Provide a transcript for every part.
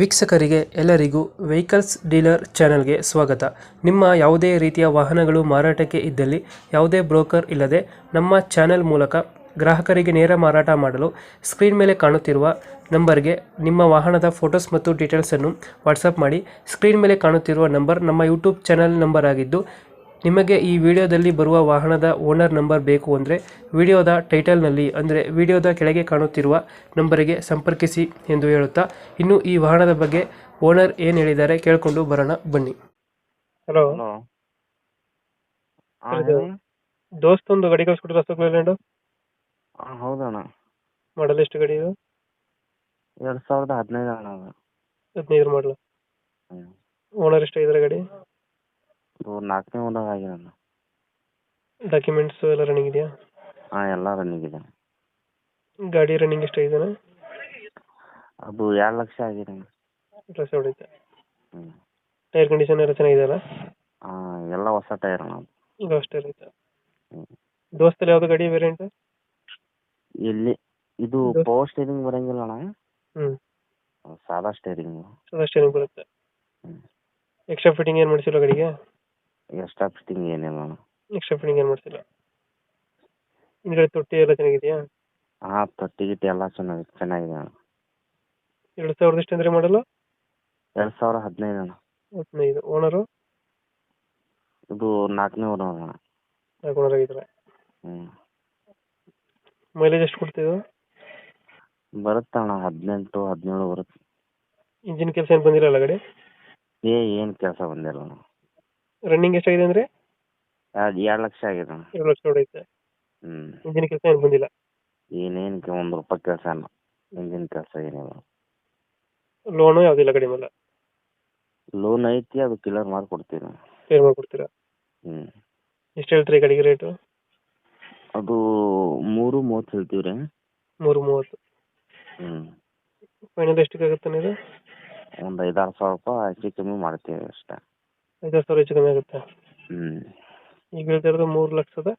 ವೀಕ್ಷಕರಿಗೆ ಎಲ್ಲರಿಗೂ vehicles dealer ಚಾನೆಲ್ಗೆ ಸ್ವಾಗತ. ನಿಮ್ಮ ಯಾವುದೇ ರೀತಿಯ ವಾಹನಗಳು ಮಾರಾಟಕ್ಕೆ ಇದ್ದಲ್ಲಿ ಯಾವುದೇ ಬ್ರೋಕರ್ ಇಲ್ಲದೆ ನಮ್ಮ ಚಾನೆಲ್ ಮೂಲಕ ಗ್ರಾಹಕರಿಗೆ ನೇರ ಮಾರಾಟ ಮಾಡಲು ಸ್ಕ್ರೀನ್ ಮೇಲೆ ಕಾಣುತ್ತಿರುವ ನಂಬರ್ಗೆ ನಿಮ್ಮ ವಾಹನದ ಫೋಟೋಸ್ ಮತ್ತು ಡೀಟೇಲ್ಸನ್ನು ವಾಟ್ಸಪ್ ಮಾಡಿ. ಸ್ಕ್ರೀನ್ ಮೇಲೆ ಕಾಣುತ್ತಿರುವ ನಂಬರ್ ನಮ್ಮ ಯೂಟ್ಯೂಬ್ ಚಾನೆಲ್ ನಂಬರ್ ಆಗಿದ್ದು, ನಿಮಗೆ ಈ ವಿಡಿಯೋದಲ್ಲಿ ಬರುವ ವಾಹನದ ಓನರ್ ನಂಬರ್ ಬೇಕು ಅಂದರೆ ವಿಡಿಯೋದ ಟೈಟಲ್ನಲ್ಲಿ ಅಂದರೆ ವಿಡಿಯೋದ ಕೆಳಗೆ ಕಾಣುತ್ತಿರುವ ನಂಬರಿಗೆ ಸಂಪರ್ಕಿಸಿ ಎಂದು ಹೇಳುತ್ತಾ, ಇನ್ನು ಈ ವಾಹನದ ಬಗ್ಗೆ ಓನರ್ ಏನು ಹೇಳಿದ್ದಾರೆ ಕೇಳಿಕೊಂಡು ಬರೋಣ ಬನ್ನಿ. Hello, hello. ಇದು ದೋಸ್ತ್ ಒಂದು ಗಾಡಿ ಕಳಿಸ್ಕೊಟ್ರೆ ರಸಗುಲ್ಲ ಹೌದಣ್ಣ. ಮಾಡಲ್ ಎಷ್ಟು ಗಾಡಿ ಇದು? 2015 ಅಣ್ಣ ಅದು. 15 ಮಾಡಲ. ಹ್ಮ್. ಓನರ್ ಎಷ್ಟಾಗಿದ್ದಾರೆ ಗಾಡಿ? ಇದು 4ನೇ ಓನರ್ ಆಗಿದೆ ಅಣ್ಣ. ಡಾಕ್ಯುಮೆಂಟ್ಸ್ ಎಲ್ಲ ರನ್ನಿಂಗ್ ಇದೆಯಾ? ಎಲ್ಲ ರನ್ನಿಂಗ್ ಇದೆ. ಗಾಡಿ ರನ್ನಿಂಗ್ ಎಷ್ಟಾಗಿದೆ? ಅದು 2 ಲಕ್ಷ ಆಗಿದೆ ಅಣ್ಣ. ಡ್ರೆಸ್ ಹೊಡಿತೆ. ಹ್ಮ್. ಟೈರ್ ಕಂಡೀಷನ್ ಎಲ್ಲ ಚೆನ್ನಾಗಿದೆಯಲ್ಲ? ಎಲ್ಲ ಹೊಸ ಟೈರ್ ಅಣ್ಣ. ಈಗ ಅಷ್ಟೇ ಇರುತ್ತೆ. ಹ್ಮ್. ದೋಸ್ತಲ್ಲಿ ಯಾವ್ದು ಗಾಡಿ ವೇರಿಯಂಟ್? ಇಲ್ಲಿ ಇದು ಪವರ್ ಸ್ಟೇರಿಂಗ್ ಬರಂಗಿಲ್ಲ ಅಣ್ಣ. ಹ್ಮ್. ಸಾದಾ ಸ್ಟೇರಿಂಗ್. ಸ್ಟೇರಿಂಗ್ ಬರುತ್ತೆ. ಹ್ಮ್. ಎಕ್ಸ್ಟ್ರಾ ಫಿಟ್ಟಿಂಗ್ ಏನು ಮಾಡಿಸಿಲ್ಲ ಗಾಡಿಗೆ? ಎಕ್ಸ್ಟ್ರಾ ಫಿಟ್ಟಿಂಗ್ ಏನಿಲ್ಲ ಅಣ್ಣ. ಎಕ್ಸ್ಟ್ರಾ ಫಿಟ್ಟಿಂಗ್ ಏನು ಮಾಡಿಸಿಲ್ಲ. ಹಿಂದ್ಗಡೆ ತೊಟ್ಟಿ ಎಲ್ಲ ಚೆನ್ನಾಗಿದೆಯಾ? ತೊಟ್ಟಿ ಗಿಟ್ಟಿ ಎಲ್ಲ ಚೆನ್ನಾಗಿದೆ ಅಣ್ಣ. 2000 ಎಷ್ಟು ಅಂದ್ರೆ ಮಾಡಲ್ಲ? 2015 ಅಣ್ಣ. 15. ಓನರು? ಇದು 4ನೇ ಓನರ್ ಅಣ್ಣ. 4 ಓನರ್ ಆಗಿದ್ದಾರೆ. ಹ್ಮ್. ಮೈಲೇಜ್ ಎಷ್ಟು ಕೊಡ್ತಿದ್ದು? ಬರುತ್ತೆ ಅಣ್ಣ, 18 17 ಬರುತ್ತೆ. ಇಂಜಿನ್ ಕೆಲಸ ಏನು ಬಂದಿರಲ್ಲ ಗಾಡಿ? ಏನು ಕೆಲಸ ಬಂದಿಲ್ಲ ಅಣ್ಣ. ರನ್ನಿಂಗ್ ಎಷ್ಟಾಗಿದೆ ಅಂದ್ರೆ? 2 ಲಕ್ಷ ಆಗಿದೆ ಅಣ್ಣ. 2 ಲಕ್ಷ ಹೊಡೈತೆ. ಹ್ಮ್. ಇಂಜಿನ್ ಕೆಲಸ ಏನು ಬಂದಿಲ್ಲ? ಏನೇನು ₹1 ಕೆಲಸ ಇಲ್ಲ. ಇಂಜಿನ್ ಕೆಲಸ ಏನಿಲ್ಲ. ಲೋನು ಯಾವುದಿಲ್ಲ ಗಾಡಿ ಮೇಲೆ? ಲೋನ್ ಐತಿ, ಅದು ಕ್ಲಿಯರ್ ಮಾಡಿ ಕೊಡ್ತೀವಿ. ಕ್ಲಿಯರ್ ಮಾಡ್ಕೊಡ್ತೀರಾ? ಹ್ಮ್. ಎಷ್ಟು ಹೇಳ್ತೀರಿ ಗಾಡಿಗೆ ರೇಟು? ಅದು 3.30 ಹೇಳ್ತೀವಿ ರೀ. 3.30. ಹ್ಮ್. ಫೈನಲ್ ಎಷ್ಟಕ್ಕೆ ಆಗುತ್ತೆ ಇದು? ಒಂದು 5-6 ಸಾವಿರ ರೂಪಾಯಿ ಹೆಚ್ಚು ಕಮ್ಮಿ ಮಾಡ್ತೀವಿ ಅಷ್ಟೇ. 5,000 ಹೆಚ್ಚು ಕಮ್ಮಿ ಆಗುತ್ತೆ. ಹ್ಮ್. ಈಗ ಹೇಳ್ತಾ ಇರೋದು 3,30,000 ರೀ.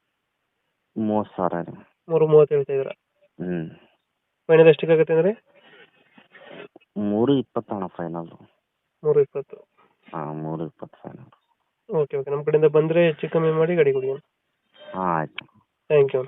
3.30 ಹೇಳ್ತಾ ಇದ್ದೀರಾ? ಹ್ಮ್. ಫೈನಲ್ ಎಷ್ಟಕ್ಕೆ ಆಗುತ್ತೆ ಅಂದ್ರೆ? 3.20 ಅಣ್ಣ ಫೈನಲ್. 3.20. 3.20 ಫೈನಲ್. ಓಕೆ, ನಮ್ಮ ಕಡೆಯಿಂದ ಬಂದರೆ ಹೆಚ್ಚು ಕಮ್ಮಿ ಮಾಡಿ ಗಾಡಿ ಕೊಡಿ. ಆಯ್ತು. Thank you.